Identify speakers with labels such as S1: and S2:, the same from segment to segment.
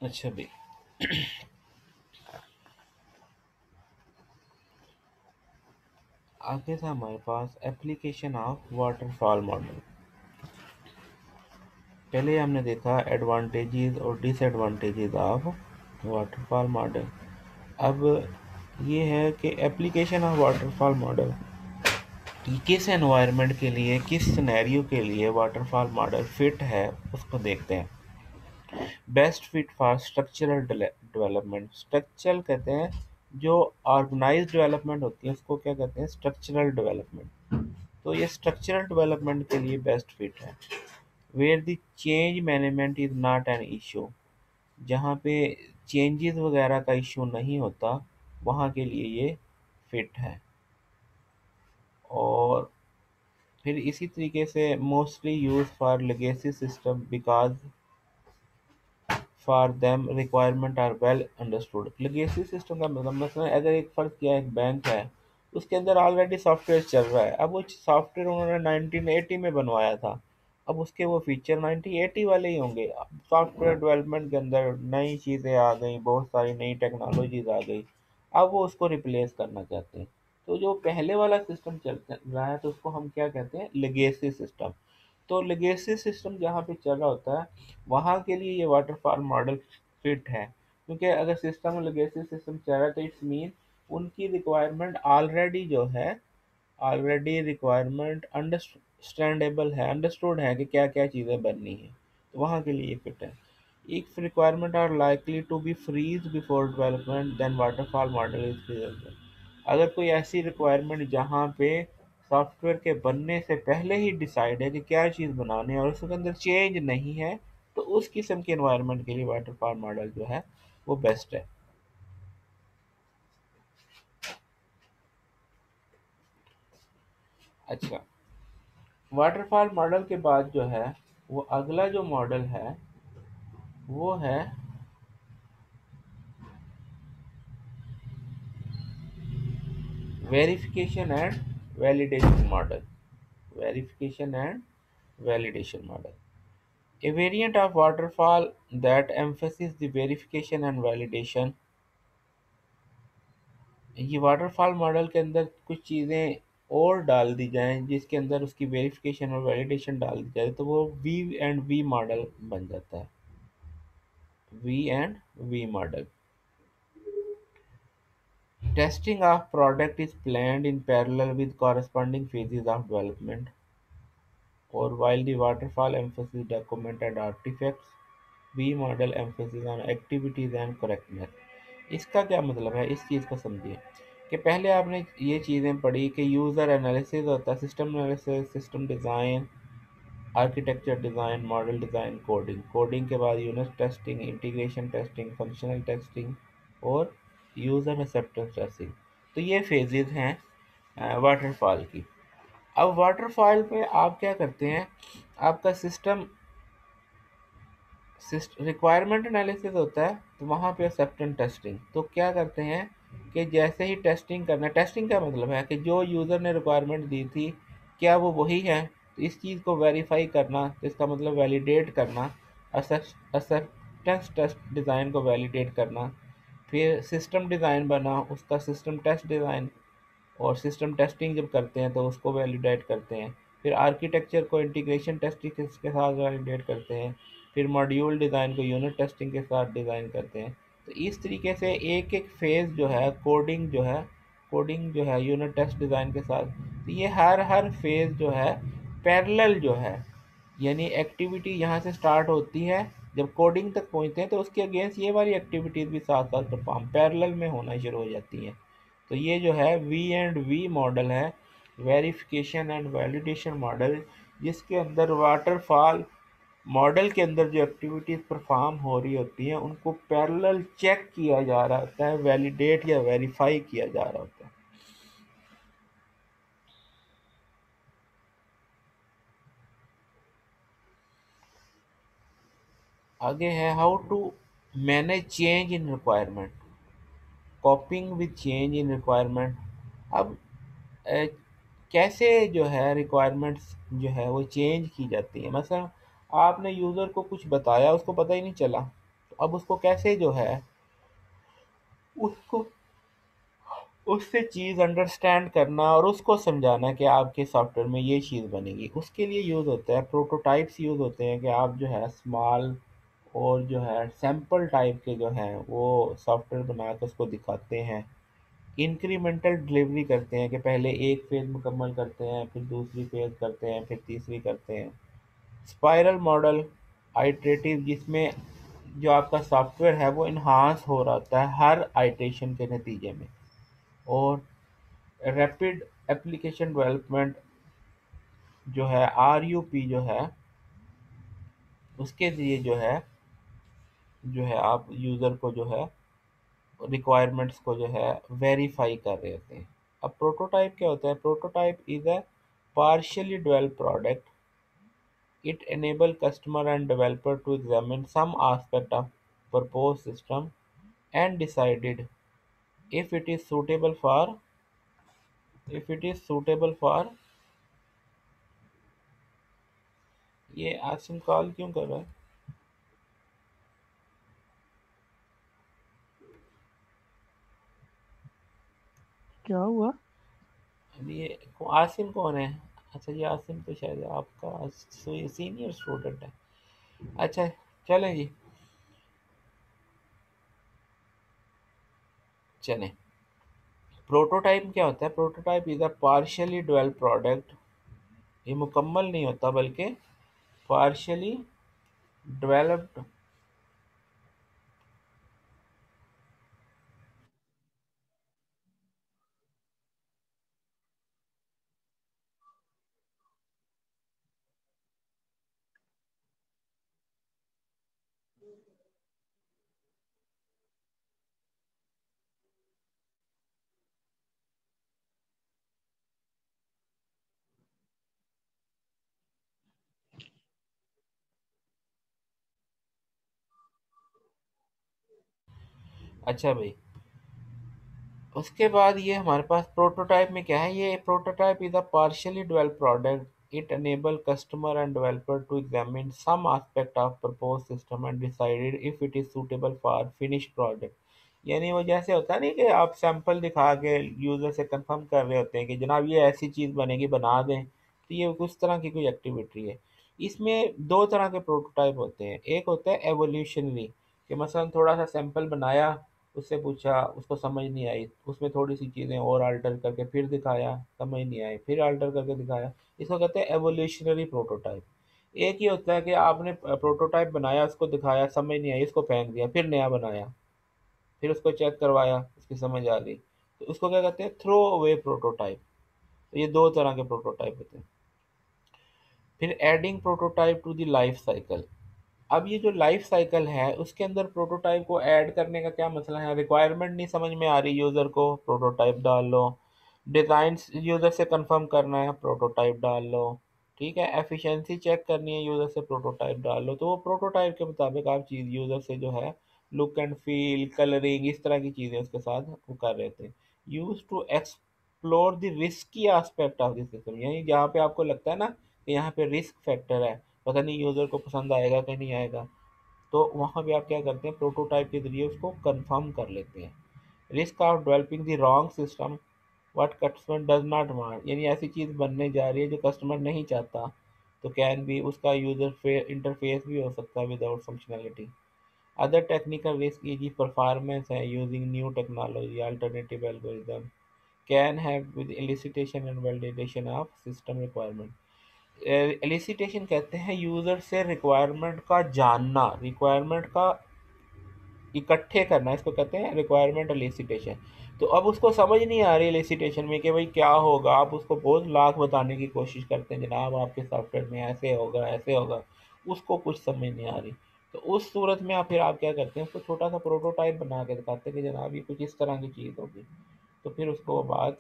S1: अच्छा भाई, आगे था हमारे पास एप्लीकेशन ऑफ वाटरफॉल मॉडल। पहले हमने देखा एडवांटेजेस और डिसएडवांटेजेस ऑफ वाटरफॉल मॉडल। अब ये है कि एप्लीकेशन ऑफ वाटरफॉल मॉडल किस एनवायरनमेंट के लिए, किस सिनेरियो के लिए वाटरफॉल मॉडल फिट है, उसको देखते हैं। Best fit for structural development. Structural कहते हैं जो ऑर्गेनाइज्ड डेवलपमेंट होती है उसको क्या कहते हैं, स्ट्रक्चरल डेवलपमेंट। तो ये स्ट्रक्चरल डेवलपमेंट के लिए बेस्ट फिट है। Where the change management is not an issue. जहाँ पे चेंजेस वगैरह का इशू नहीं होता, वहाँ के लिए ये फिट है। और फिर इसी तरीके से mostly use for legacy system because for them requirement are well understood. Legacy system का मतलब मसलन अगर एक फर्ज किया एक बैंक है, उसके अंदर ऑलरेडी सॉफ्टवेयर चल रहा है। अब वो सॉफ्टवेयर उन्होंने 1980 में बनवाया था, अब उसके वो फीचर 1980 वाले ही होंगे। अब सॉफ्टवेयर डेवलपमेंट के अंदर नई चीज़ें आ गई, बहुत सारी नई टेक्नोलॉजीज आ गई, अब वो उसको रिप्लेस करना चाहते हैं। तो जो पहले वाला सिस्टम चल रहा है तो उसको हम क्या कहते हैं, लेगेसी सिस्टम। तो लेगेसी सिस्टम जहाँ पे चल रहा होता है वहाँ के लिए ये वाटरफॉल मॉडल फिट है। क्योंकि अगर सिस्टम लेगेसी सिस्टम चल रहा है तो इट्स मीन उनकी रिक्वायरमेंट ऑलरेडी जो है, ऑलरेडी रिक्वायरमेंट अंडरस्टैंडेबल है, अंडरस्टूड है कि क्या क्या चीज़ें बननी है, तो वहाँ के लिए फिट है। If requirement are likely to be freeze before development then waterfall model is feasible. अगर कोई ऐसी रिक्वायरमेंट जहाँ पे सॉफ्टवेयर के बनने से पहले ही डिसाइड है कि क्या चीज़ बनानी है और उसके अंदर चेंज नहीं है, तो उस किस्म के एनवायरनमेंट के लिए वाटरफॉल मॉडल जो है वो बेस्ट है। अच्छा, वाटरफॉल मॉडल के बाद जो है वो अगला जो मॉडल है वो है verification and validation model. Verification and validation model, a variant of waterfall that emphasizes the verification and validation। ये वाटरफॉल मॉडल के अंदर कुछ चीज़ें और डाल दी जाएं जिसके अंदर उसकी वेरिफिकेशन और वैलिडेशन डाल दी जाए तो वो वी एंड वी मॉडल बन जाता है। V and V model. Testing of product is planned in parallel with corresponding phases of development, or while the waterfall emphasis document and artifacts, V model emphasis on activities and correctness। इसका क्या मतलब है, इस चीज़ को समझिए कि पहले आपने ये चीज़ें पढ़ी कि यूज़र एनालिसिस होता है, system analysis, system design, architecture design, model design, coding. Coding के बाद unit testing, integration testing, functional testing और यूज़र एक्सेप्टेंस टेस्टिंग। तो ये फेजेस हैं वाटरफॉल की। अब वाटरफॉल पे आप क्या करते हैं, आपका सिस्टम रिक्वायरमेंट एनालिसिस होता है तो वहाँ पे एक्सेप्टेंस टेस्टिंग। तो क्या करते हैं कि जैसे ही टेस्टिंग करना, टेस्टिंग का मतलब है कि जो यूज़र ने रिक्वायरमेंट दी थी क्या वो वही है, तो इस चीज़ को वेरीफाई करना, तो इसका मतलब वैलिडेट करना, एक्सेप्टेंस टेस्ट डिज़ाइन को वैलिडेट करना। फिर सिस्टम डिज़ाइन बना, उसका सिस्टम टेस्ट डिज़ाइन और सिस्टम टेस्टिंग जब करते हैं तो उसको वैलिडेट करते हैं। फिर आर्किटेक्चर को इंटीग्रेशन टेस्टिंग के साथ वैलिडेट करते हैं। फिर मॉड्यूल डिज़ाइन को यूनिट टेस्टिंग के साथ डिज़ाइन करते हैं। तो इस तरीके से एक एक फेज़ जो है कोडिंग जो है, कोडिंग जो है यूनिट टेस्ट डिज़ाइन के साथ, तो ये हर हर फेज़ जो है पैरेलल जो है, यानी एक्टिविटी यहाँ से स्टार्ट होती है, जब कोडिंग तक पहुँचते हैं तो उसके अगेंस्ट ये वाली एक्टिविटीज़ भी साथ साथ परफॉर्म पैरेलल में होना शुरू हो जाती हैं। तो ये जो है वी एंड वी मॉडल है, वेरिफिकेशन एंड वैलिडेशन मॉडल, जिसके अंदर वाटरफॉल मॉडल के अंदर जो एक्टिविटीज़ परफॉर्म हो रही होती हैं उनको पैरेलल चेक किया जा रहा होता है, वैलिडेट या वेरीफाई किया जा रहा होता है। आगे है how to manage change in requirement, coping with change in requirement. अब अ, कैसे जो है रिक्वायरमेंट्स जो है वो चेंज की जाती है। मतलब आपने यूज़र को कुछ बताया, उसको पता ही नहीं चला, अब उसको कैसे जो है उसको उससे चीज़ अंडरस्टैंड करना और उसको समझाना कि आपके सॉफ्टवेयर में ये चीज़ बनेगी, उसके लिए यूज़ होता है प्रोटोटाइप्स। यूज़ होते हैं कि आप जो है स्मॉल और जो है सैम्पल टाइप के जो हैं वो सॉफ्टवेयर बना के उसको दिखाते हैं। इंक्रीमेंटल डिलीवरी करते हैं कि पहले एक फेज़ मुकम्मल करते हैं, फिर दूसरी फेज़ करते हैं, फिर तीसरी करते हैं। स्पाइरल मॉडल आइटरेटिव, जिसमें जो आपका सॉफ्टवेयर है वो इन्हांस हो रहा होता है हर आइटरेशन के नतीजे में। और रैपिड एप्लीकेशन डेवलपमेंट जो है RUP जो है उसके लिए जो है आप यूज़र को जो है रिक्वायरमेंट्स को जो है वेरीफाई कर रहे होते हैं। अब प्रोटोटाइप क्या होता है? Prototype is a partially developed product. It enable customer and developer to examine some aspect of proposed system and decided if it is suitable for if it is suitable for ये Asim call क्यों कर रहा है?
S2: क्या हुआ?
S1: अब ये आसिम कौन है? अच्छा, ये आसिम तो शायद आपका सीनियर स्टूडेंट है। अच्छा, चलें जी, चलें। प्रोटोटाइप क्या होता है? Prototype is a partially developed product. ये मुकम्मल नहीं होता बल्कि पार्शियली डेवलप्ड। अच्छा भाई, उसके बाद ये हमारे पास प्रोटोटाइप में क्या है? ये prototype is a partially developed product. It enable customer and developer to examine some aspect of propose system and decided if it is suitable for finish product. यानी वो जैसे होता है नहीं कि आप सैंपल दिखा के यूज़र से कंफर्म कर रहे होते हैं कि जनाब ये ऐसी चीज़ बनेगी, बना दें, तो ये उस तरह की कोई एक्टिविटी है। इसमें दो तरह के प्रोटोटाइप होते हैं। एक होता है एवोल्यूशनरी, कि मसलन थोड़ा सा सैंपल बनाया, उससे पूछा, उसको समझ नहीं आई, उसमें थोड़ी सी चीज़ें और अल्टर करके फिर दिखाया, समझ नहीं आई, फिर अल्टर करके दिखाया। इसको कहते हैं एवोल्यूशनरी प्रोटोटाइप। एक ही होता है कि आपने प्रोटोटाइप बनाया, उसको दिखाया, समझ नहीं आई, उसको फेंक दिया, फिर नया बनाया, फिर उसको चेक करवाया, उसकी समझ आ गई, तो उसको क्या कहते हैं? Throw away prototype. तो ये दो तरह के प्रोटोटाइप होते हैं। फिर adding prototype to the life cycle. अब ये जो लाइफ साइकिल है उसके अंदर प्रोटोटाइप को ऐड करने का क्या मसला है? रिक्वायरमेंट नहीं समझ में आ रही यूज़र को, प्रोटोटाइप डाल लो। डिज़ाइन यूज़र से कंफर्म करना है, प्रोटोटाइप डाल लो। ठीक है, एफिशिएंसी चेक करनी है यूज़र से, प्रोटोटाइप डाल लो। तो वो प्रोटोटाइप के मुताबिक आप चीज़ यूज़र से जो है लुक एंड फील, कलरिंग, इस तरह की चीज़ें उसके साथ वो कर रहे थे। Use to explore the risky aspect of the system, यानी जहाँ पे आपको लगता है ना कि यहाँ पे रिस्क फैक्टर है, पता नहीं यूज़र को पसंद आएगा कि नहीं आएगा, तो वहाँ पे आप क्या करते हैं? प्रोटोटाइप के ज़रिए उसको कंफर्म कर लेते हैं। Risk of developing the wrong system what customer does not want, यानी ऐसी चीज़ बनने जा रही है जो कस्टमर नहीं चाहता, तो कैन भी उसका यूज़र इंटरफेस भी हो सकता है without functionality. Other technical risk is performance है using new technology alternative algorithm can have with elicitation and validation of system requirement. Elicitation कहते हैं यूज़र से रिक्वायरमेंट का जानना, रिक्वायरमेंट का इकट्ठे करना, इसको कहते हैं रिक्वायरमेंट एलिसिटेशन। तो अब उसको समझ नहीं आ रही एलिसिटेशन में कि भाई क्या होगा, आप उसको बहुत लाख बताने की कोशिश करते हैं, जनाब आपके सॉफ्टवेयर में ऐसे होगा, ऐसे होगा, उसको कुछ समझ नहीं आ रही। तो उस सूरत में आप क्या करते हैं? उसको छोटा सा प्रोटोटाइप बना के दिखाते हैं कि जनाब ये कुछ इस तरह की चीज़ होगी, तो फिर उसको वो बात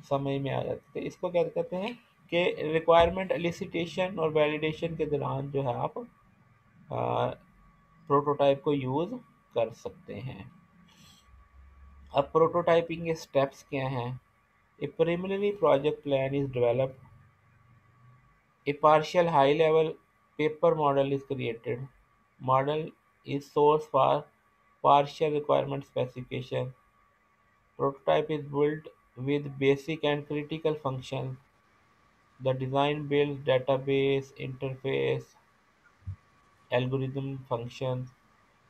S1: समझ में आ जाती है। इसको क्या कहते हैं कि रिक्वायरमेंट एलिसिटेशन और वैलिडेशन के दौरान जो है आप प्रोटोटाइप को यूज़ कर सकते हैं। अब प्रोटोटाइपिंग के स्टेप्स क्या हैं? ए preliminary project plan is developed, A partial high level paper model is created, model is source for partial requirement specification. Prototype is built with basic and critical functions. The design builds database, interface, algorithm functions.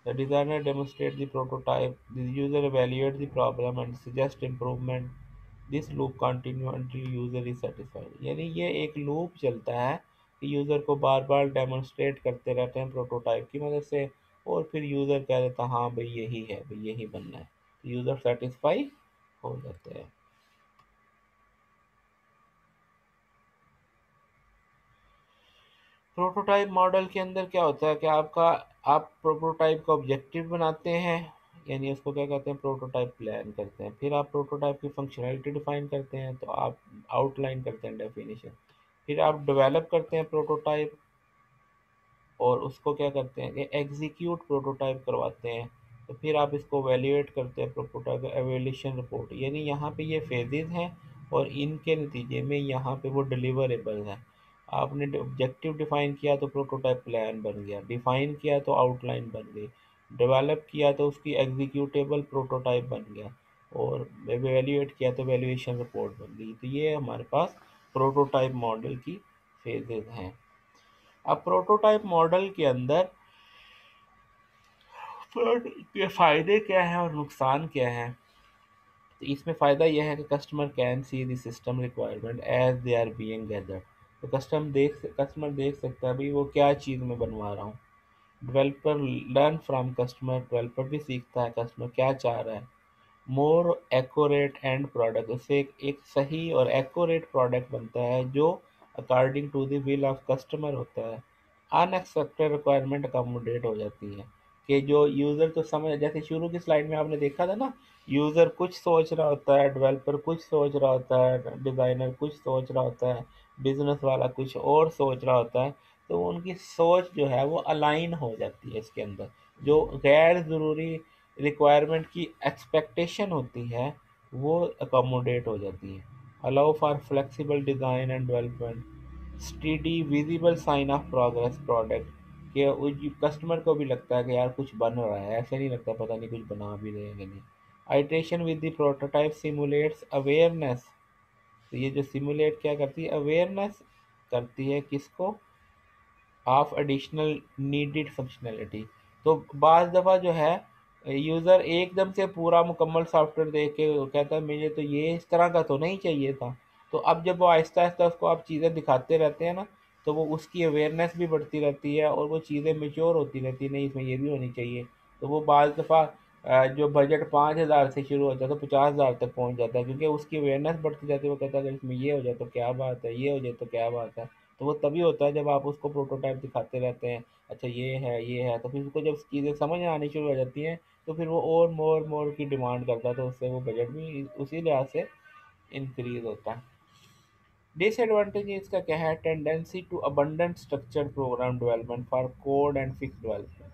S1: The designer demonstrates the prototype, the user evaluates the problem and suggests improvement. This loop continues until user is satisfied. यानी ये एक loop चलता है कि user को बार बार demonstrate करते रहते हैं प्रोटोटाइप की मदद से, और फिर यूज़र कह देता है हाँ भाई यही है, भाई यही बनना है, तो यूज़र सेटिस्फाई हो जाते हैं। प्रोटोटाइप मॉडल के अंदर क्या होता है कि आप प्रोटोटाइप का ऑब्जेक्टिव बनाते हैं, यानी उसको क्या कहते हैं, प्रोटोटाइप प्लान करते हैं। फिर आप प्रोटोटाइप की फंक्शनैलिटी डिफाइन करते हैं, तो आप आउटलाइन करते हैं डेफिनेशन। फिर आप डेवलप करते हैं प्रोटोटाइप, और उसको क्या करते हैं कि एग्जीक्यूट प्रोटोटाइप करवाते हैं। तो फिर आप इसको वैल्यूएट करते हैं प्रोटोटाइप एवेल्यूशन रिपोर्ट, यानी यहाँ पे ये फेजेस हैं, और इनके नतीजे में यहाँ पे वो डिलीवरेबल हैं। आपने ऑब्जेक्टिव डिफाइन किया तो प्रोटोटाइप प्लान बन गया, डिफाइन किया तो आउटलाइन बन गई, डेवलप किया तो उसकी एग्जीक्यूटेबल प्रोटोटाइप बन गया, और एवेल्यूएट किया तो वैल्यूएशन रिपोर्ट बन गई। तो ये हमारे पास प्रोटोटाइप मॉडल की फेजेस हैं। अब प्रोटोटाइप मॉडल के अंदर के फायदे क्या हैं और नुकसान क्या हैं। तो इसमें फ़ायदा यह है कि customer can see the system requirement as they are being gathered. तो कस्टमर देख सकता है भाई वो क्या चीज़ में बनवा रहा हूँ। Developer learn from customer, developer भी सीखता है कस्टमर क्या चाह रहा है। मोर एक्यूरेट एंड प्रोडक्ट, उससे एक सही और एक्यूरेट प्रोडक्ट बनता है जो according to the will of customer होता है। अनएक्सपेक्टेड रिक्वायरमेंट अकोमोडेट हो जाती है कि जो यूज़र तो समझ, जैसे शुरू की स्लाइड में आपने देखा था ना, यूज़र कुछ सोच रहा होता है, डेवलपर कुछ सोच रहा होता है, डिज़ाइनर कुछ सोच रहा होता है, बिजनेस वाला कुछ और सोच रहा होता है। तो उनकी सोच जो है वो अलाइन हो जाती है इसके अंदर। जो गैर ज़रूरी रिक्वायरमेंट की एक्सपेक्टेशन होती है वो अकोमोडेट हो जाती है। Allow for flexible design and development, steady visible sign of progress product, कि कस्टमर को भी लगता है कि यार कुछ बन रहा है, ऐसे नहीं लगता पता नहीं कुछ बना भी रहे हैं कि नहीं। Iteration with the prototype simulates awareness, तो ये जो सिमुलेट क्या करती है, अवेयरनेस करती है किसको, ऑफ एडिशनल नीडेड फंक्शनैलिटी। तो बाज़ दफ़ा जो है यूज़र एकदम से पूरा मुकम्मल सॉफ्टवेयर देख के वो कहता है मुझे तो ये इस तरह का तो नहीं चाहिए था। तो अब जब वो आहिस्ता आहिस्ता उसको आप चीज़ें दिखाते रहते हैं ना, तो वो उसकी अवेयरनेस भी बढ़ती रहती है और वो चीज़ें मेच्योर होती रहती है, नहीं इसमें ये भी होनी चाहिए। तो वो बाज़ दफ़ा जो बजट 5,000 से शुरू होता है तो 50,000 तक पहुंच जाता है, क्योंकि उसकी अवेयरनेस बढ़ती जाती है। वो कहता है अगर इसमें ये हो जाए तो क्या बात है, ये हो जाए तो क्या बात है। तो वो तभी होता है जब आप उसको प्रोटोटाइप दिखाते रहते हैं, अच्छा ये है, तो फिर उसको जब चीज़ें समझ में आनी शुरू हो जाती हैं तो फिर वो और मोर की डिमांड करता है, तो उससे वो बजट भी उसी लिहाज से इंक्रीज होता है। डिसएडवांटेज इसका क्या है, tendency to abundant structure program development for code and fix development.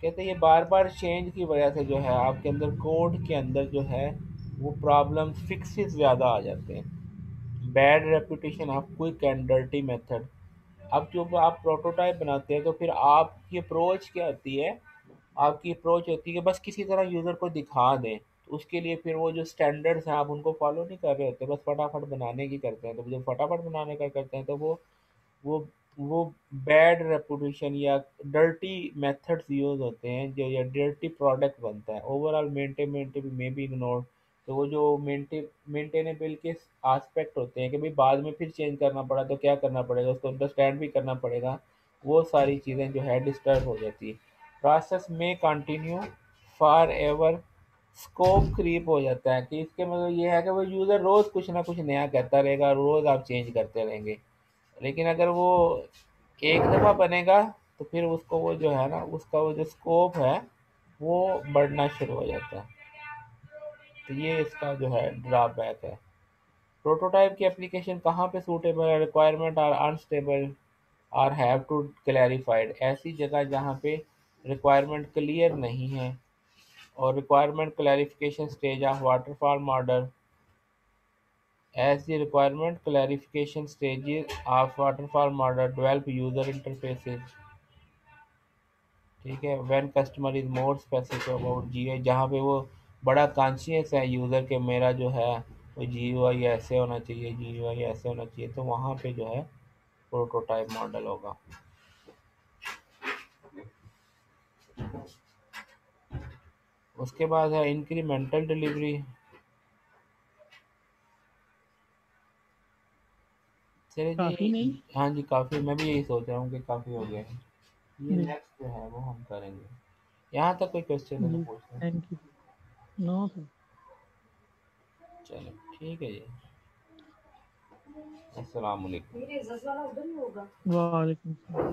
S1: कहते हैं ये बार बार चेंज की वजह से जो है आपके अंदर कोड के अंदर जो है वो प्रॉब्लम फिक्सेस ज़्यादा आ जाते हैं। Bad reputation of quick and dirty method. अब जब आप प्रोटोटाइप बनाते हैं तो फिर आपकी अप्रोच क्या होती है, आपकी अप्रोच होती है कि बस किसी तरह यूज़र को दिखा दें। तो उसके लिए फिर वो जो स्टैंडर्ड्स हैं आप उनको फॉलो नहीं कर रहे होते, बस फटाफट बनाने की करते हैं। तो जब फटाफट बनाने का करते हैं तो वो वो बैड रेपुटेशन या डर्टी मेथड्स यूज़ होते हैं जो, या डर्टी प्रोडक्ट बनता है। ओवरऑल मेंटेनेबिलिटी में भी इग्नोर। तो वो जो मेंटेनेबल के आस्पेक्ट होते हैं कि भाई बाद में फिर चेंज करना पड़ा तो क्या करना पड़ेगा, उसको अंडरस्टैंड भी करना पड़ेगा, वो सारी चीज़ें जो है डिस्टर्ब हो जाती है। प्रोसेस में continue forever, scope creep हो जाता है कि इसके मतलब ये है कि वो यूज़र रोज़ कुछ ना कुछ नया कहता रहेगा, रोज़ आप चेंज करते रहेंगे। लेकिन अगर वो एक दफ़ा बनेगा तो फिर उसको वो जो है ना उसका वो जो स्कोप है वो बढ़ना शुरू हो जाता है। तो ये इसका जो है ड्रॉबैक है। प्रोटोटाइप की एप्लीकेशन कहाँ पे सूटेबल है, रिक्वायरमेंट आर अनस्टेबल और हैव टू क्लैरिफाइड, ऐसी जगह जहाँ पे रिक्वायरमेंट क्लियर नहीं है, और requirement clarification stage of waterfall model. As the requirement clarification stages of waterfall model develop user interfaces, ठीक है। When customer is more specific about GUI, जहाँ पे वो बड़ा कॉन्शियस है यूज़र के, मेरा जो है वो जीयूआई ऐसे होना चाहिए, जीयूआई ऐसे होना चाहिए, तो वहाँ पे जो है प्रोटोटाइप मॉडल होगा। उसके बाद है इंक्रीमेंटल डिलीवरी। चलिए
S2: काफी नहीं।
S1: जी, हाँ जी काफ़ी, मैं भी यही सोच रहा हूँ कि काफ़ी हो गया है। ये
S2: जी।
S1: नेक्स्ट जो है वो हम करेंगे। यहाँ तक कोई क्वेश्चन है तो
S2: जी
S1: पूछ लें।
S2: Thank you. No sir.
S1: चलो ठीक है जी। अस्सलाम वालेकुम।
S2: वालेकुम सलाम।